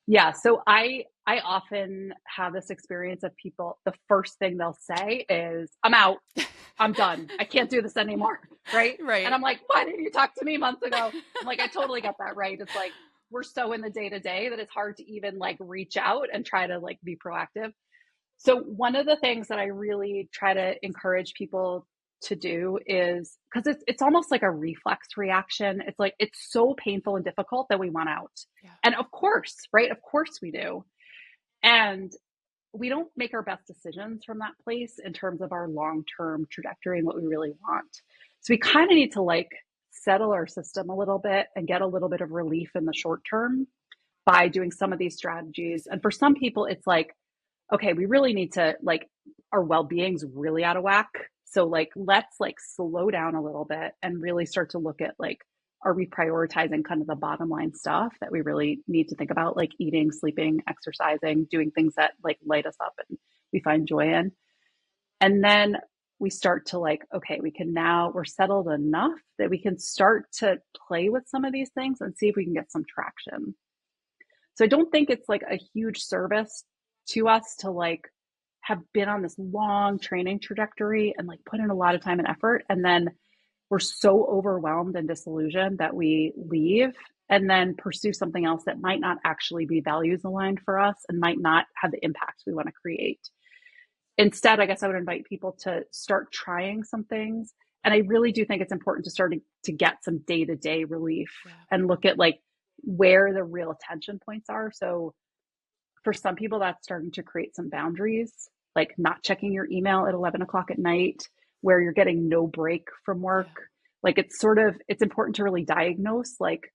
Yeah. So I often have this experience of people, the first thing they'll say is, I'm out. I'm done. I can't do this anymore. Right. And Right. I'm like, why didn't you talk to me months ago? I'm like, I totally get that. Right. It's like, we're so in the day to day that it's hard to even like reach out and try to like be proactive. So one of the things that I really try to encourage people to do is because it's almost like a reflex reaction. It's like it's so painful and difficult that we want out. Yeah. And of course, right? Of course we do. And we don't make our best decisions from that place in terms of our long-term trajectory and what we really want. So we kind of need to like settle our system a little bit and get a little bit of relief in the short term by doing some of these strategies. And for some people, it's like, okay, we really need to like our well-being's really out of whack. So like let's like slow down a little bit and really start to look at like are we prioritizing kind of the bottom line stuff that we really need to think about, like eating, sleeping, exercising, doing things that like light us up and we find joy in. And then we start to like, okay, we're settled enough that we can start to play with some of these things and see if we can get some traction. So I don't think it's like a huge service to us to like have been on this long training trajectory and like put in a lot of time and effort. And then we're so overwhelmed and disillusioned that we leave and then pursue something else that might not actually be values aligned for us and might not have the impact we want to create. Instead, I guess I would invite people to start trying some things. And I really do think it's important to start to get some day-to-day relief and look at like where the real tension points are. So for some people, that's starting to create some boundaries, like not checking your email at 11 o'clock at night, where you're getting no break from work. Yeah. Like it's important to really diagnose, like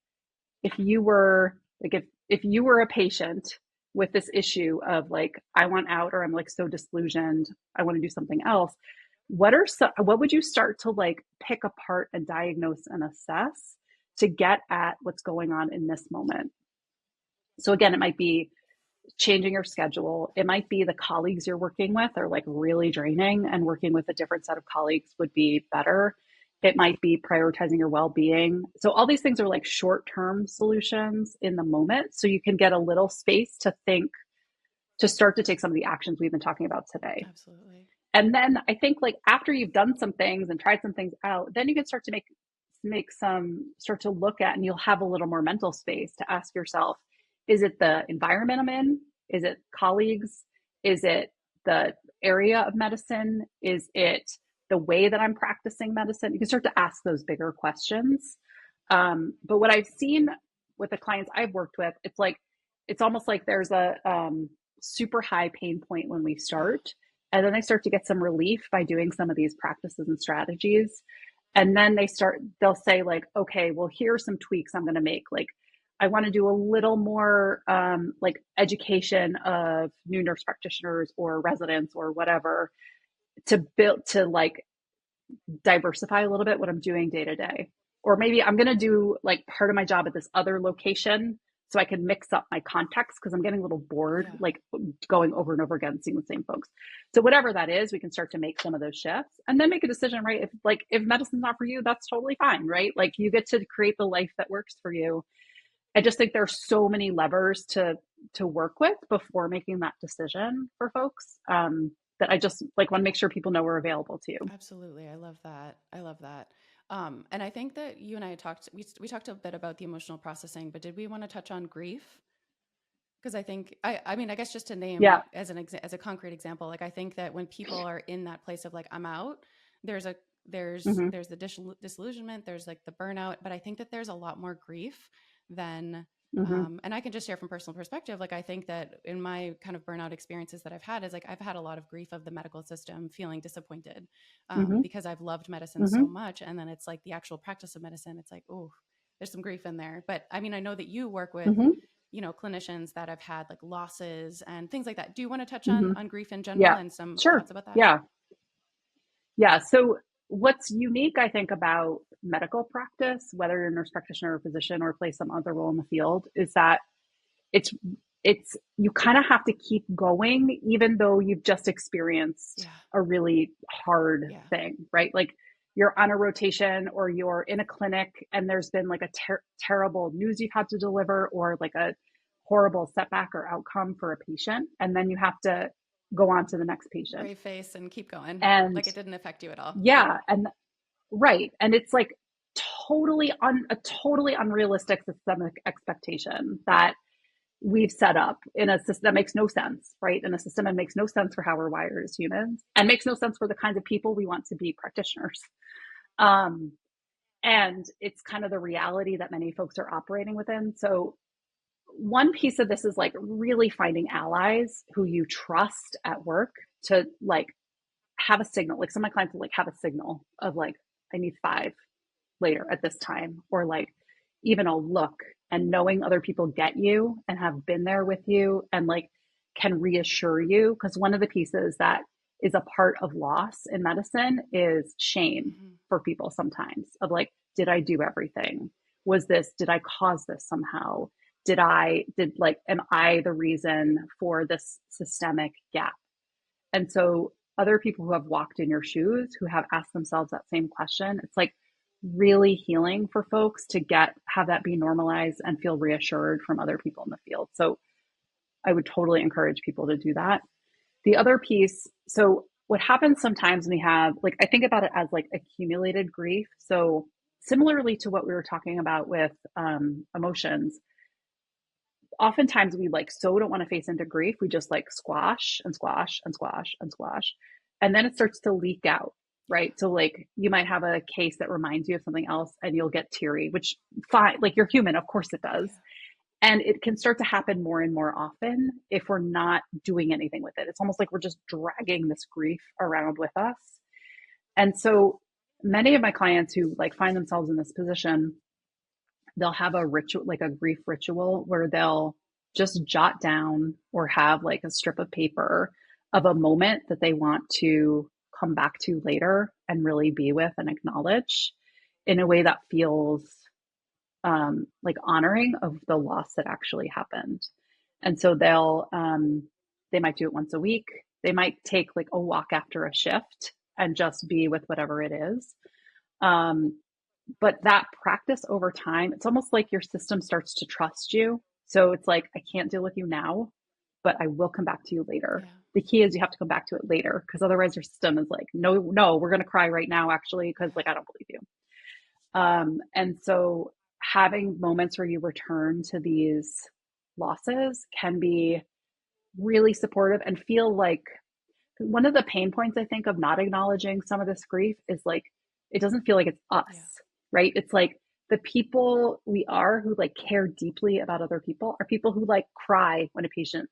if you were if you were a patient with this issue of like, I want out or I'm like so disillusioned, I want to do something else. What would you start to like pick apart and diagnose and assess to get at what's going on in this moment? So again, it might be changing your schedule. It might be the colleagues you're working with are like really draining and working with a different set of colleagues would be better. It might be prioritizing your well-being. So all these things are like short-term solutions in the moment. So you can get a little space to think, to start to take some of the actions we've been talking about today. Absolutely. And then I think like after you've done some things and tried some things out, then you can start to make some start to look at, and you'll have a little more mental space to ask yourself, is it the environment I'm in? Is it colleagues? Is it the area of medicine? Is it the way that I'm practicing medicine? You can start to ask those bigger questions. But what I've seen with the clients I've worked with, it's like it's almost like there's a super high pain point when we start, and then they start to get some relief by doing some of these practices and strategies. And then they'll say like, okay, well, here's some tweaks I'm going to make. Like, I want to do a little more like education of new nurse practitioners or residents or whatever, to like diversify a little bit what I'm doing day to day. Or maybe I'm going to do like part of my job at this other location so I can mix up my context because I'm getting a little bored, Yeah. like going over and over again, seeing the same folks. So whatever that is, we can start to make some of those shifts and then make a decision, right? If medicine's not for you, that's totally fine, right? Like you get to create the life that works for you. I just think there's so many levers to work with before making that decision for folks. That I just like want to make sure people know we're available to you. Absolutely. I love that. I love that. And I think that you and I talked, we talked a bit about the emotional processing, but did we want to touch on grief? Because I think, I mean, I guess just to name Yeah. as as a concrete example, like I think that when people are in that place of like, I'm out, there's a, Mm-hmm. there's the disillusionment, there's like the burnout, but I think that there's a lot more grief than, Mm-hmm. and I can just share from personal perspective. Like, I think that in my kind of burnout experiences that I've had is like, I've had a lot of grief of the medical system, feeling disappointed Mm-hmm. because I've loved medicine Mm-hmm. so much. And then it's like the actual practice of medicine. It's like, oh, there's some grief in there. But I mean, I know that you work with, Mm-hmm. you know, clinicians that have had like losses and things like that. Do you want to touch Mm-hmm. on grief in general Yeah. and some Sure. thoughts about that? Yeah. Yeah. So what's unique, I think, about medical practice, whether you're a nurse practitioner or physician or play some other role in the field, is that it's it's you kind of have to keep going even though you've just experienced Yeah. a really hard Yeah. thing, right? Like you're on a rotation or you're in a clinic and there's been like a terrible news you've had to deliver or like a horrible setback or outcome for a patient, and then you have to go on to the next patient. Brave face and keep going. And Like it didn't affect you at all. Yeah. yeah, and right, and it's like a totally unrealistic systemic expectation that we've set up in a system that makes no sense, right? In a system that makes no sense for how we're wired as humans and makes no sense for the kinds of people we want to be practitioners. Um, and it's kind of the reality that many folks are operating within. So one piece of this is like really finding allies who you trust at work to like have a signal. Like some of my clients will like have a signal of like, I need 5 later at this time, or like even a look, and knowing other people get you and have been there with you and like can reassure you. Because one of the pieces that is a part of loss in medicine is shame Mm-hmm. for people sometimes of like, did I do everything? Did I cause this somehow? Am I the reason for this systemic gap? And so other people who have walked in your shoes, who have asked themselves that same question, it's like really healing for folks to have that be normalized and feel reassured from other people in the field. So I would totally encourage people to do that. The other piece, so what happens sometimes when we have like, I think about it as like accumulated grief. So similarly to what we were talking about with emotions, oftentimes we like so don't want to face into grief, we just like squash and squash and squash and squash, and then it starts to leak out, Yeah. right? So like you might have a case that reminds you of something else and you'll get teary, which fine, like you're human, of course it does. Yeah. And it can start to happen more and more often if we're not doing anything with it. It's almost like we're just dragging this grief around with us. And so many of my clients who like find themselves in this position, they'll have a ritual, like a grief ritual, where they'll just jot down or have like a strip of paper of a moment that they want to come back to later and really be with and acknowledge in a way that feels like honoring of the loss that actually happened. And so they might do it once a week. They might take like a walk after a shift and just be with whatever it is. Um, but that practice over time, it's almost like your system starts to trust you. So it's like, I can't deal with you now, but I will come back to you later. Yeah. The key is you have to come back to it later because otherwise your system is like, no, no, we're going to cry right now, actually, because like, I don't believe you. And so having moments where you return to these losses can be really supportive and feel like one of the pain points I think of not acknowledging some of this grief is like it doesn't feel like it's us, Yeah. right? It's like the people we are who like care deeply about other people are people who like cry when a patient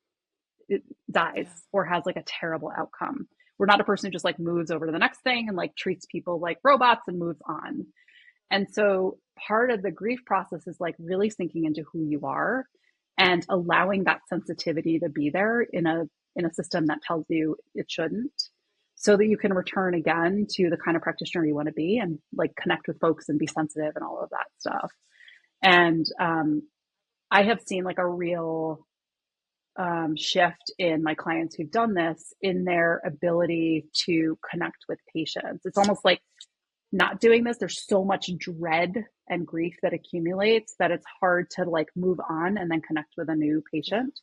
dies Yeah. or has like a terrible outcome. We're not a person who just like moves over to the next thing and like treats people like robots and moves on. And so part of the grief process is like really sinking into who you are and allowing that sensitivity to be there in a system that tells you it shouldn't so that you can return again to the kind of practitioner you want to be and like connect with folks and be sensitive and all of that stuff. And I have seen like a real shift in my clients who've done this in their ability to connect with patients. It's almost like not doing this, there's so much dread and grief that accumulates that it's hard to like move on and then connect with a new Yeah. patient.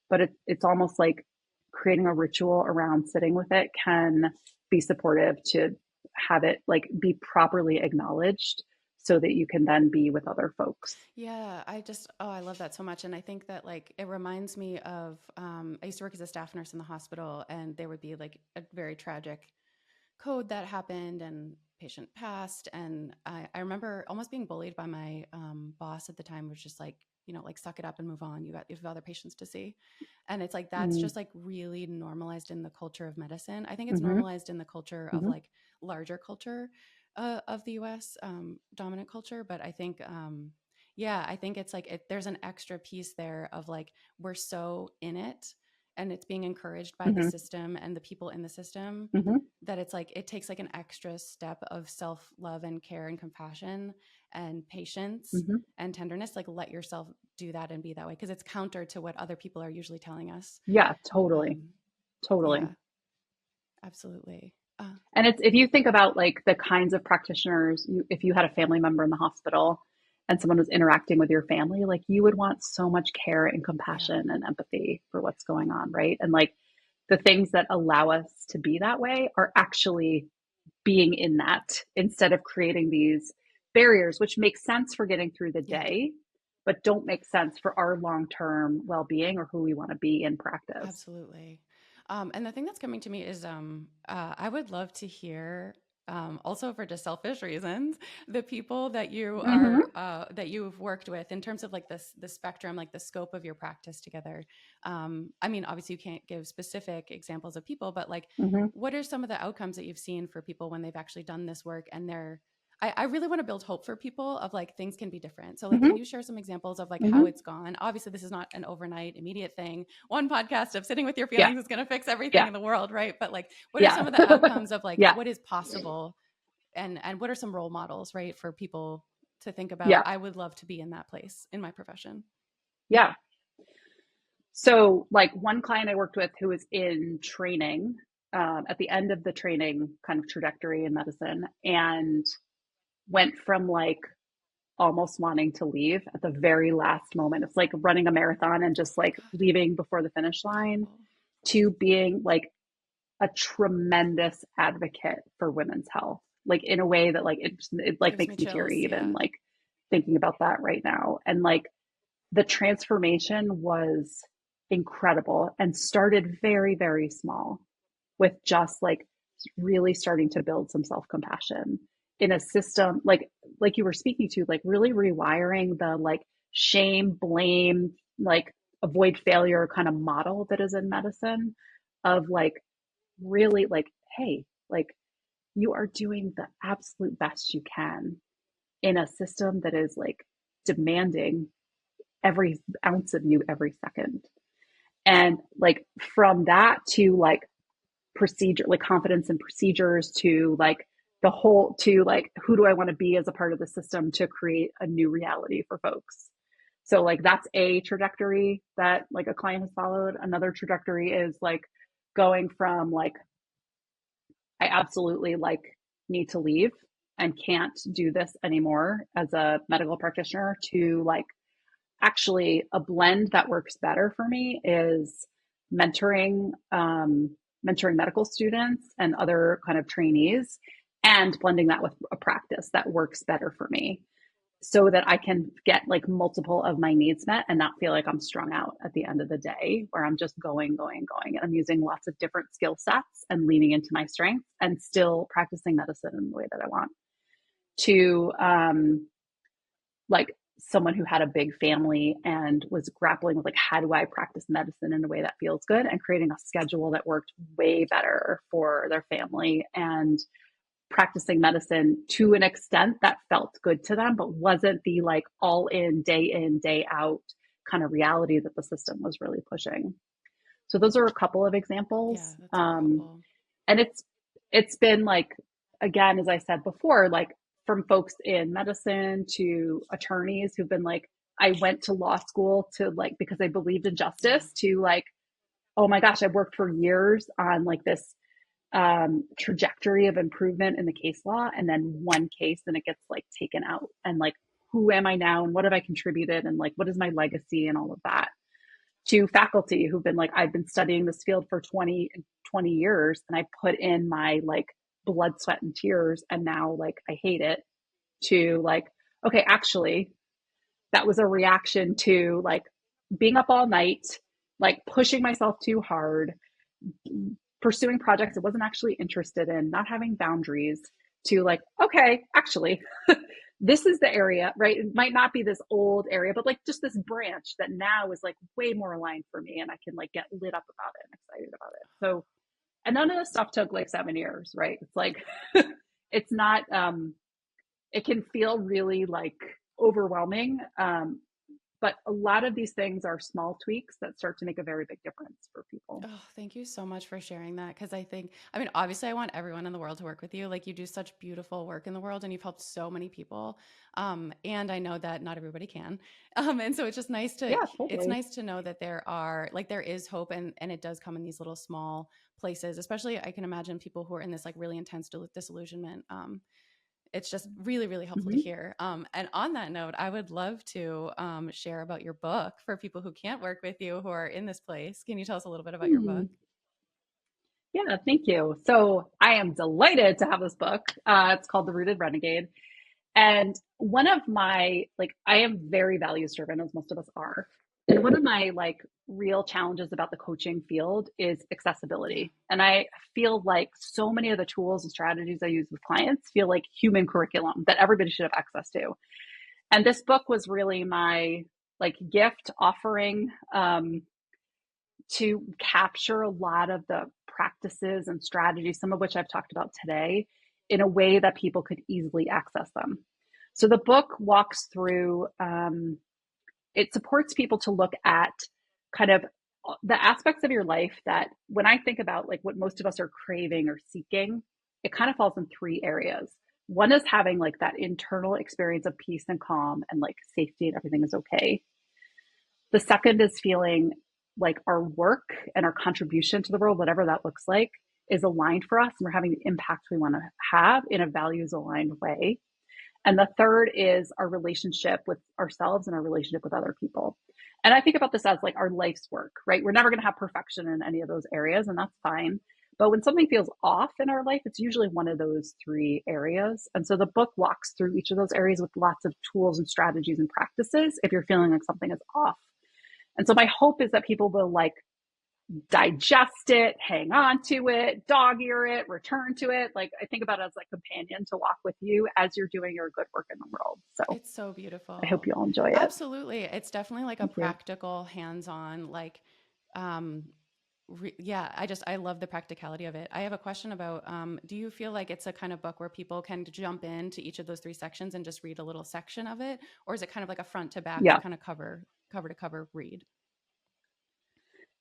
But it's almost like creating a ritual around sitting with it can be supportive to have it like be properly acknowledged so that you can then be with other folks. Yeah, I love that so much. And I think that like it reminds me of, I used to work as a staff nurse in the hospital, and there would be like a very tragic code that happened and patient passed. And I remember almost being bullied by my boss at the time, was just like, like suck it up and move on. You have other patients to see. And it's like, that's Mm-hmm. just like really normalized in the culture of medicine. I think it's Mm-hmm. normalized in the culture of Mm-hmm. like larger culture of the US dominant culture. But I think, yeah, I think it's like, there's an extra piece there of like, we're so in it and it's being encouraged by the Mm-hmm. system and the people in the system, Mm-hmm. that it's like it takes like an extra step of self-love and care and compassion and patience Mm-hmm. and tenderness. Like let yourself do that and be that way, because it's counter to what other people are usually telling us. Yeah, totally. um Totally. yeah, absolutely. And it's if you think about like the kinds of practitioners, if you had a family member in the hospital and someone was interacting with your family, like you would want so much care and Yeah, compassion and empathy for what's going on, right? And like the things that allow us to be that way are actually being in that instead of creating these barriers, which make sense for getting through the yeah, day, but don't make sense for our long term well being or who we want to be in practice. absolutely. And the thing that's coming to me is I would love to hear, also for just selfish reasons, the people that you Mm-hmm. are that you've worked with in terms of like the spectrum, like the scope of your practice together. I mean, obviously you can't give specific examples of people, but like, Mm-hmm. what are some of the outcomes that you've seen for people when they've actually done this work and I really want to build hope for people of like things can be different. So like, Mm-hmm. can you share some examples of like how Mm-hmm. it's gone? Obviously, this is not an overnight, immediate thing. One podcast of sitting with your Yeah. feelings is going to fix everything Yeah. in the world, right? But like, what are Yeah. some of the outcomes of like Yeah. what is possible, and what are some role models, right, for people to think about? Yeah. I would love to be in that place in my profession. Yeah. So, like one client I worked with who was in training at the end of the training kind of trajectory in medicine and went from like almost wanting to leave at the very last moment. It's like running a marathon and just Oh my like god, leaving before the finish line terrible. to being like a tremendous advocate for women's health, like in a way that like it like Gives me makes me teary chills. even Yeah. like thinking about that right now. And like the transformation was incredible and started very, very small with just like really starting to build some self-compassion in a system like you were speaking to, like really rewiring the like shame, blame, like avoid failure kind of model that is in medicine of like really like, hey, like you are doing the absolute best you can in a system that is like demanding every ounce of you every second. And like from that to like procedure, like confidence in procedures to like the whole to like who do I want to be as a part of the system to create a new reality for folks. So like that's a trajectory that like a client has followed. Another trajectory is like going from like I absolutely like need to leave and can't do this anymore as a medical practitioner, to like actually a blend that works better for me is mentoring mentoring medical students and other kind of trainees, and blending that with a practice that works better for me, so that I can get like multiple of my needs met and not feel like I'm strung out at the end of the day, where I'm just going. And I'm using lots of different skill sets and leaning into my strengths and still practicing medicine in the way that I want to. Like someone who had a big family and was grappling with like, how do I practice medicine in a way that feels good, and creating a schedule that worked way better for their family, and practicing medicine to an extent that felt good to them, but wasn't the like all in, day out kind of reality that the system was really pushing. So those are a couple of Yeah, examples. that's incredible. And it's been like, again, as I said before, like from folks in medicine to attorneys who've been like, I went to law school to like because I believed in Yeah. justice, to like, oh my gosh, I've worked for years on like this trajectory of improvement in the case law, and then one case and it gets like taken out, and like, who am I now and what have I contributed and like what is my legacy and all of that, to faculty who've been like, I've been studying this field for 20 years and I put in my like blood, sweat, and tears, and now like I hate it, to like, okay, actually, that was a reaction to like being up all night, like pushing myself too hard, pursuing projects I wasn't actually interested in, not having boundaries, to like, okay, actually, this is the area, right? It might not be this old area, but like just this branch that now is like way more aligned for me, and I can like get lit up about it and excited about it. So, and none of this stuff took like 7 years, right? It's like, it's not, it can feel really like overwhelming. But a lot of these things are small tweaks that start to make a very big difference for people. Oh, thank you so much for sharing that. Because I think, I mean, obviously, I want everyone in the world to work with you. Like, you do such beautiful work in the world and you've helped so many people. And I know that not everybody can. And so it's just nice Yeah, it's totally. nice to know that there are, like, there is hope, and it does come in these little small places, especially I can imagine people who are in this like really intense disillusionment. It's just really, really helpful to Mm-hmm. hear. And on that note, I would love to share about your book for people who can't work with you, who are in this place. Can you tell us a little bit about your book? Hmm. Yeah, thank you. So I am delighted to have this book. It's called The Rooted Renegade. And one of my, like, I am very values driven, as most of us are. And one of my, like, real challenges about the coaching field is Yeah. accessibility. And I feel like so many of the tools and strategies I use with clients feel like human curriculum that everybody should have access to. And this book was really my, like, gift offering, to capture a lot of the practices and strategies, some of which I've talked about today, in a way that people could easily access them. So the book walks through, it supports people to look at kind of the aspects of your life that, when I think about like what most of us are craving or seeking, it kind of falls in three areas. One is having like that internal experience of peace and calm and like safety and everything is okay. The second is feeling like our work and our contribution to the world, whatever that looks like, is aligned for us and we're having the impact we want to have in a values aligned way. And the third is our relationship with ourselves and our relationship with other people. And I think about this as like our life's work, right? We're never going to have perfection in any of those areas, and that's fine. But when something feels off in our life, it's usually one of those three areas. And so the book walks through each of those areas with lots of tools and strategies and practices if you're feeling like something is off. And so my hope is that people will like digest it, hang on to it, dog ear it, return to it. Like I think about it as a companion to walk with you as you're doing your good work in the world. So It's so I hope beautiful. you all enjoy it. Absolutely. It's definitely like a Thank you. practical, hands-on, like, um, yeah, I love the practicality of it. I have a question about, do you feel like it's a kind of book where people can jump into each of those three sections and just read a little section of it? Or is it kind of like a front to back, Yeah. kind of cover to cover read?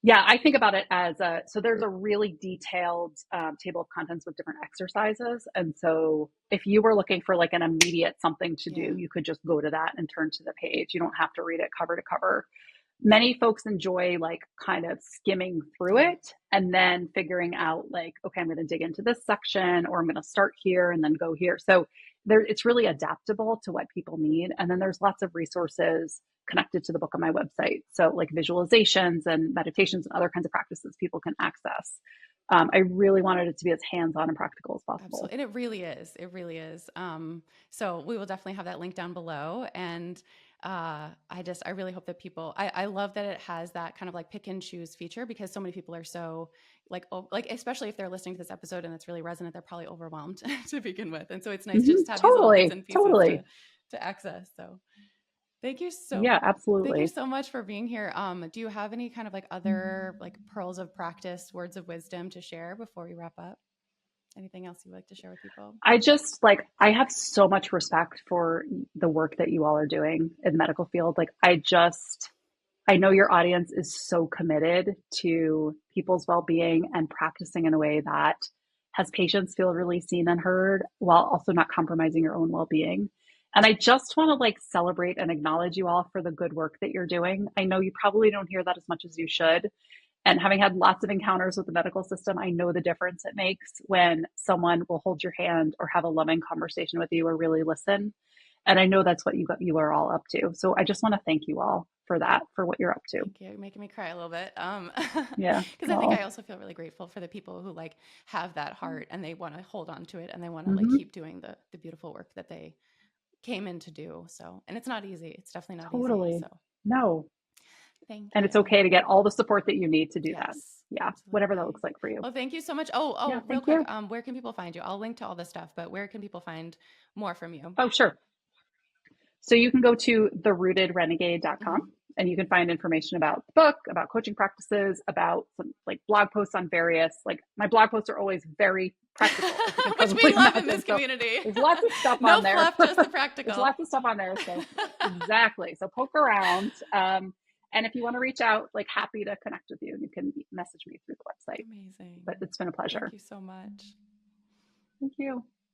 Yeah, I think about it as a, so there's a really detailed table of contents with different exercises. And so if you were looking for like an immediate something to Yeah. do, you could just go to that and turn to the page. You don't have to read it cover to cover. Many folks enjoy like kind of skimming through Yeah. it and then figuring out like, okay, I'm going to dig into this section, or I'm going to start here and then go here. So it's really adaptable to what people need. And then there's lots of resources connected to the book on my website. So like visualizations and meditations and other kinds of practices people can access. I really wanted it to be as hands-on and practical as possible. Absolutely. And it really is. It really is. So we will definitely have that link down below. And I really hope that I love that it has that kind of like pick and choose feature, because so many people are so like, especially if they're listening to this episode and it's really resonant, they're probably overwhelmed to begin with. And so it's nice to just have these little bits and pieces to access. So Yeah, thank you absolutely. so much for being here. Do you have any kind of like other like pearls of practice, words of wisdom to share before we wrap up? Anything else you'd like to share with people? I have so much respect for the work that you all are doing in the medical field. I know your audience is so committed to people's well-being and practicing in a way that has patients feel really seen and heard while also not compromising your own well-being. And I just want to celebrate and acknowledge you all for the good work that you're doing. I know you probably don't hear that as much as you should. And having had lots of encounters with the medical system, I know the difference it makes when someone will hold your hand or have a loving conversation with you or really listen. And I know that's what you are all up to. So I just want to thank you all for that, for what you're up to. Thank you. You're making me cry a little bit. Yeah. Because I think I also feel really grateful for the people who like have that heart and they want to hold on to it and they want to like keep doing the beautiful work that they came in to do. So, and it's not easy. It's definitely not easy. So No. thank And you. it's okay to get all the support that you need to do that. Yeah. Absolutely. Whatever that looks like for you. Well, thank you so much. Yeah, Real thank quick. you. Where can people find you? I'll link to all this stuff, but where can people find more from you? Oh, sure. So you can go to therootedrenegade.com Mm-hmm. and you can find information about the book, about coaching practices, about some blog posts on various, my blog posts are always very practical, as you can Which we probably love imagine. in this community. There's lots of stuff No on there. fluff, just the There's practical. lots of stuff on there. So exactly. So poke around. And if you want to reach out, happy to connect with you. You can message me through the website. Amazing. But it's been a pleasure. Thank you so much. Thank you.